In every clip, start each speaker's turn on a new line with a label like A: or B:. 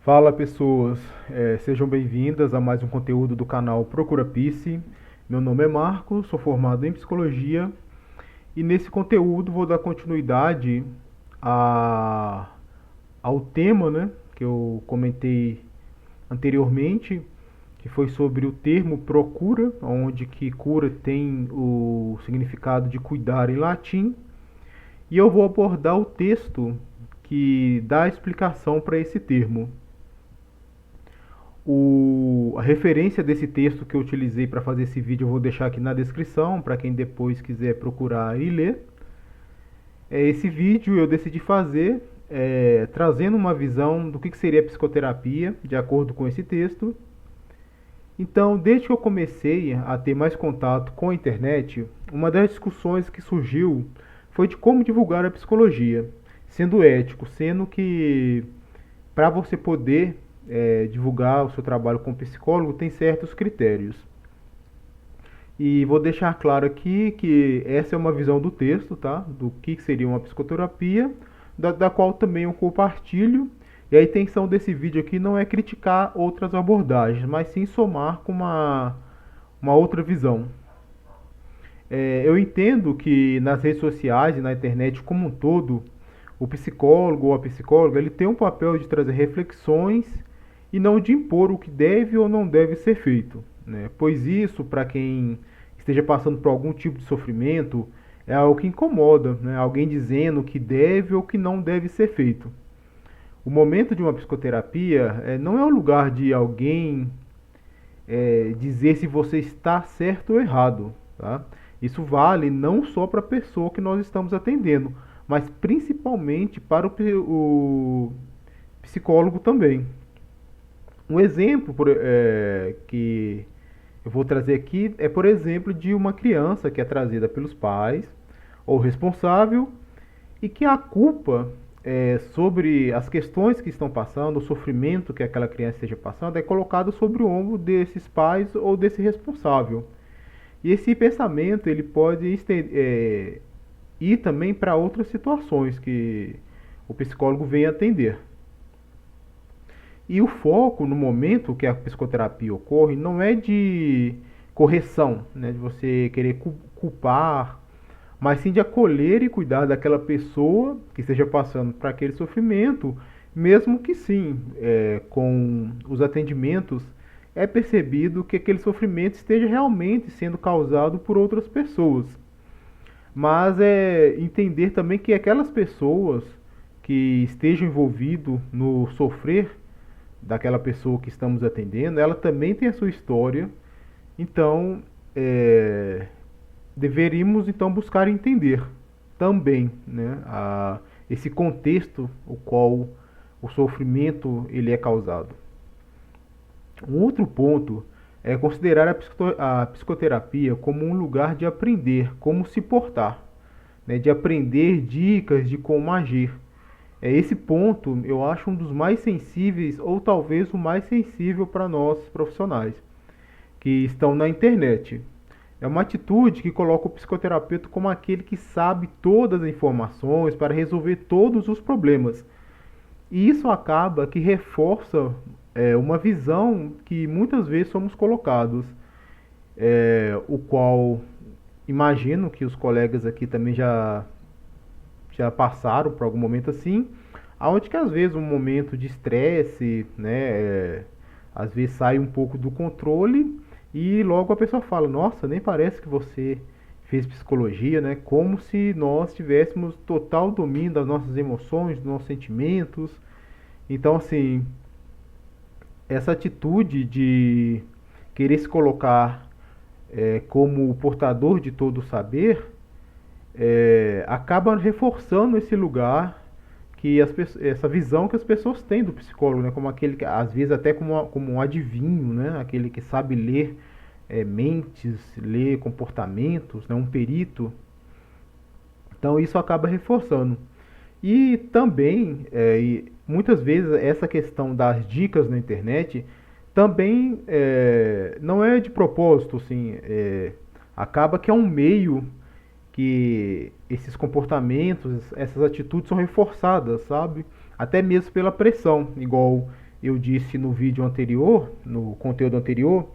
A: Fala pessoas, sejam bem-vindas a mais um conteúdo do canal Procura Psi. Meu nome é Marcos, sou formado em Psicologia e nesse conteúdo vou dar continuidade a, ao tema, né, que eu comentei anteriormente, que foi sobre o termo procura, onde que cura tem o significado de cuidar em latim, e eu vou abordar o texto que dá a explicação para esse termo. A referência desse texto que eu utilizei para fazer esse vídeo eu vou deixar aqui na descrição para quem depois quiser procurar e ler. Esse vídeo eu decidi fazer trazendo uma visão do que seria a psicoterapia de acordo com esse texto. Então, desde que eu comecei a ter mais contato com a internet, uma das discussões que surgiu foi de como divulgar a psicologia, sendo ético, sendo que para você poder divulgar o seu trabalho como psicólogo tem certos critérios. E vou deixar claro aqui que essa é uma visão do texto, tá? Do que seria uma psicoterapia, da qual também eu compartilho. E a intenção desse vídeo aqui não é criticar outras abordagens, mas sim somar com uma outra visão. Eu entendo que nas redes sociais e na internet como um todo, o psicólogo ou a psicóloga ele tem um papel de trazer reflexões e não de impor o que deve ou não deve ser feito, né? Pois isso, para quem esteja passando por algum tipo de sofrimento, é algo que incomoda, né? Alguém dizendo o que deve ou que não deve ser feito. O momento de uma psicoterapia não é o lugar de alguém dizer se você está certo ou errado, tá? Isso vale não só para a pessoa que nós estamos atendendo, mas principalmente para o psicólogo também. Um exemplo que eu vou trazer aqui é, por exemplo, de uma criança que é trazida pelos pais ou responsável e que a culpa sobre as questões que estão passando, o sofrimento que aquela criança esteja passando, é colocado sobre o ombro desses pais ou desse responsável. E esse pensamento ele pode ir também para outras situações que o psicólogo vem atender. E o foco no momento que a psicoterapia ocorre não é de correção, né, de você querer culpar, mas sim de acolher e cuidar daquela pessoa que esteja passando por aquele sofrimento, mesmo que sim, com os atendimentos é percebido que aquele sofrimento esteja realmente sendo causado por outras pessoas. Mas é entender também que aquelas pessoas que estejam envolvidas no sofrer daquela pessoa que estamos atendendo, ela também tem a sua história. Então, deveríamos então buscar entender também, né, esse contexto o qual o sofrimento ele é causado. Um outro ponto é considerar a psicoterapia como um lugar de aprender como se portar, né, de aprender dicas de como agir. Esse ponto eu acho um dos mais sensíveis, ou talvez o mais sensível para nós profissionais que estão na internet. É uma atitude que coloca o psicoterapeuta como aquele que sabe todas as informações para resolver todos os problemas. E isso acaba que reforça uma visão que muitas vezes somos colocados, o qual imagino que os colegas aqui também já passaram por algum momento assim, aonde que às vezes um momento de estresse, né, às vezes sai um pouco do controle e logo a pessoa fala, nossa, nem parece que você fez psicologia, né, como se nós tivéssemos total domínio das nossas emoções, dos nossos sentimentos. Então assim, essa atitude de querer se colocar como o portador de todo o saber acaba reforçando esse lugar que essa visão que as pessoas têm do psicólogo, né, como aquele que às vezes até como um adivinho, né, aquele que sabe ler mentes, ler comportamentos, né, um perito. Então isso acaba reforçando. E também, muitas vezes, essa questão das dicas na internet também não é de propósito, assim, acaba que é um meio que esses comportamentos, essas atitudes são reforçadas, sabe? Até mesmo pela pressão, igual eu disse no vídeo anterior, no conteúdo anterior,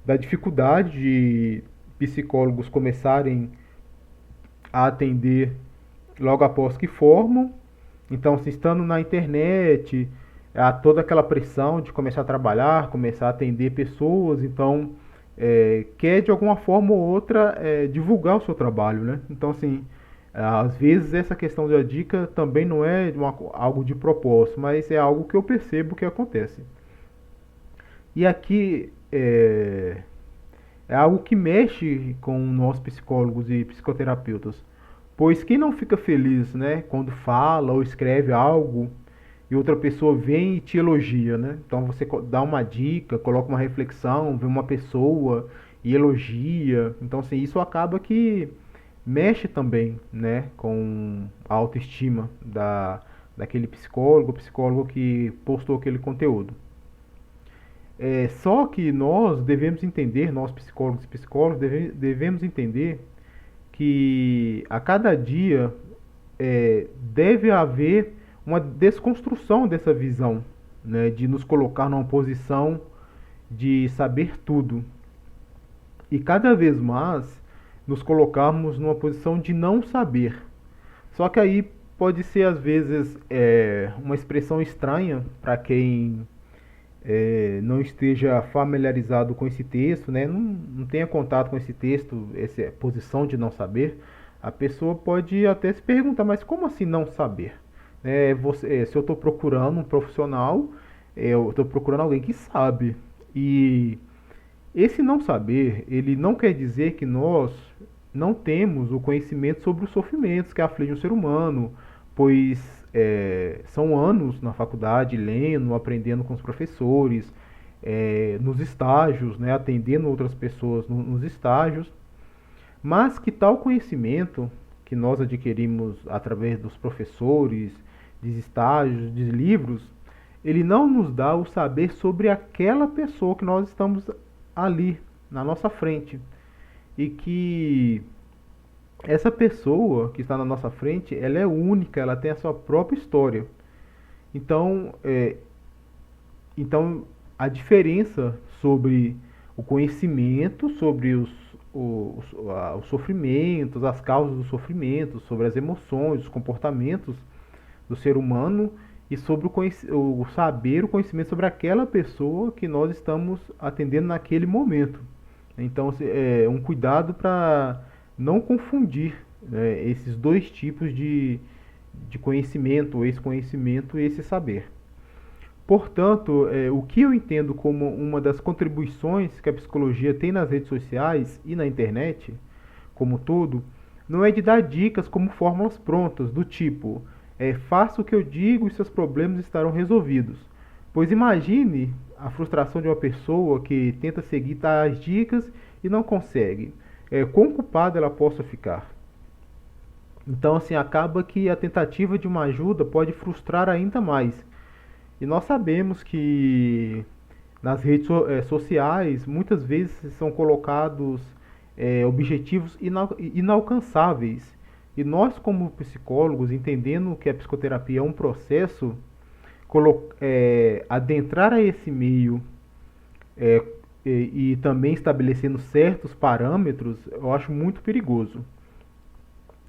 A: da dificuldade de psicólogos começarem a atender logo após que formam. Então, se estando na internet, há toda aquela pressão de começar a trabalhar, começar a atender pessoas, então quer de alguma forma ou outra divulgar o seu trabalho, né? Então, assim, às vezes essa questão da dica também não é algo de propósito, mas é algo que eu percebo que acontece. E aqui é algo que mexe com nós psicólogos e psicoterapeutas, pois quem não fica feliz, né, quando fala ou escreve algo e outra pessoa vem e te elogia, né? Então você dá uma dica, coloca uma reflexão, vê uma pessoa e elogia. Então assim, isso acaba que mexe também, né, com a autoestima daquele psicólogo que postou aquele conteúdo. Só que nós devemos entender, nós psicólogos e psicólogos devemos entender que a cada dia deve haver uma desconstrução dessa visão, né, de nos colocar numa posição de saber tudo e cada vez mais nos colocarmos numa posição de não saber. Só que aí pode ser às vezes uma expressão estranha para quem não esteja familiarizado com esse texto, né, não tenha contato com esse texto, essa posição de não saber, a pessoa pode até se perguntar, mas como assim não saber? Se eu estou procurando um profissional, eu estou procurando alguém que sabe. E esse não saber, ele não quer dizer que nós não temos o conhecimento sobre os sofrimentos que afligem o ser humano, pois são anos na faculdade lendo, aprendendo com os professores, nos estágios, né, atendendo outras pessoas nos estágios, mas que tal conhecimento que nós adquirimos através dos professores, de estágios, de livros, ele não nos dá o saber sobre aquela pessoa que nós estamos ali na nossa frente e que essa pessoa que está na nossa frente, ela é única, ela tem a sua própria história. Então, então a diferença sobre o conhecimento, sobre os sofrimentos, as causas dos sofrimentos, sobre as emoções, os comportamentos do ser humano e sobre o saber, o conhecimento sobre aquela pessoa que nós estamos atendendo naquele momento. Então, é um cuidado para não confundir, né, esses dois tipos de conhecimento, esse conhecimento e esse saber. Portanto, o que eu entendo como uma das contribuições que a psicologia tem nas redes sociais e na internet, como tudo, não é de dar dicas como fórmulas prontas, do tipo, faça o que eu digo e seus problemas estarão resolvidos. Pois imagine a frustração de uma pessoa que tenta seguir tais dicas e não consegue. Quão culpada ela possa ficar. Então, assim, acaba que a tentativa de uma ajuda pode frustrar ainda mais. E nós sabemos que nas redes sociais muitas vezes são colocados objetivos inalcançáveis. E nós, como psicólogos, entendendo que a psicoterapia é um processo, adentrar a esse meio é, e também estabelecendo certos parâmetros, eu acho muito perigoso.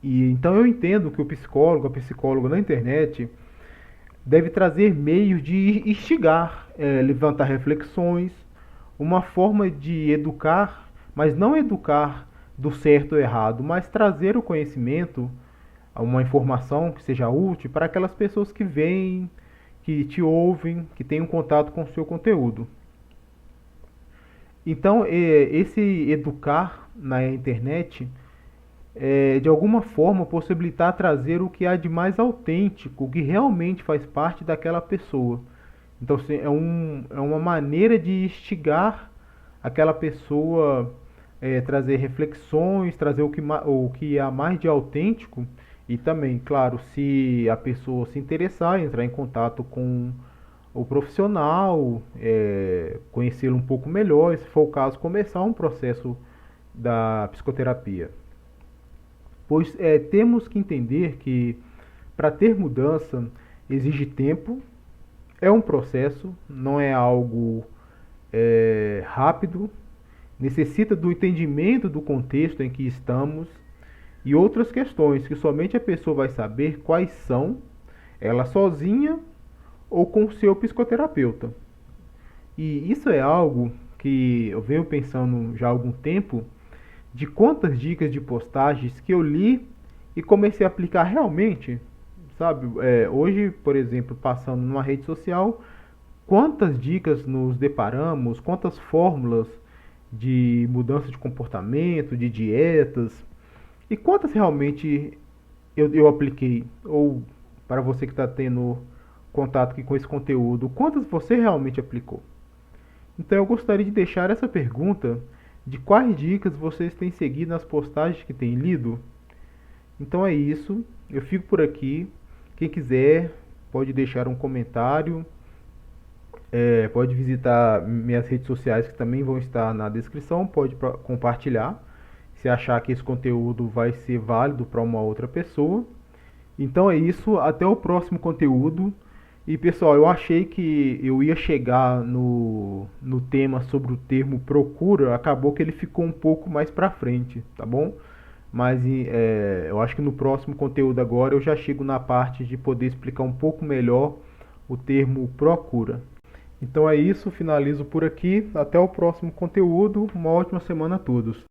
A: E então eu entendo que o psicólogo, a psicóloga na internet deve trazer meios de instigar, levantar reflexões, uma forma de educar, mas não educar do certo ou errado, mas trazer o conhecimento, uma informação que seja útil para aquelas pessoas que veem, que te ouvem, que têm um contato com o seu conteúdo. Então, esse educar na internet de alguma forma possibilitar trazer o que há de mais autêntico, o que realmente faz parte daquela pessoa. Então assim, é uma maneira de instigar aquela pessoa, trazer reflexões, trazer o que há mais de autêntico e também, claro, se a pessoa se interessar, entrar em contato com o profissional, conhecê-lo um pouco melhor, e se for o caso, começar um processo da psicoterapia. Pois temos que entender que para ter mudança exige tempo, É um processo, não é algo rápido, necessita do entendimento do contexto em que estamos e outras questões que somente a pessoa vai saber quais são, ela sozinha ou com o seu psicoterapeuta. E isso é algo que eu venho pensando já há algum tempo, de quantas dicas de postagens que eu li e comecei a aplicar realmente, sabe? Hoje, por exemplo, passando numa rede social, quantas dicas nos deparamos, quantas fórmulas de mudança de comportamento, de dietas, e quantas realmente eu apliquei? Ou para você que está tendo contato aqui com esse conteúdo, quantas você realmente aplicou? Então eu gostaria de deixar essa pergunta de quais dicas vocês têm seguido nas postagens que têm lido. Então é isso, eu fico por aqui. Quem quiser pode deixar um comentário, pode visitar minhas redes sociais que também vão estar na descrição, pode compartilhar se achar que esse conteúdo vai ser válido para uma outra pessoa. Então é isso, até o próximo conteúdo. E pessoal, eu achei que eu ia chegar no tema sobre o termo procura, acabou que ele ficou um pouco mais pra frente, tá bom? Mas eu acho que no próximo conteúdo agora eu já chego na parte de poder explicar um pouco melhor o termo procura. Então é isso, finalizo por aqui, até o próximo conteúdo, uma ótima semana a todos.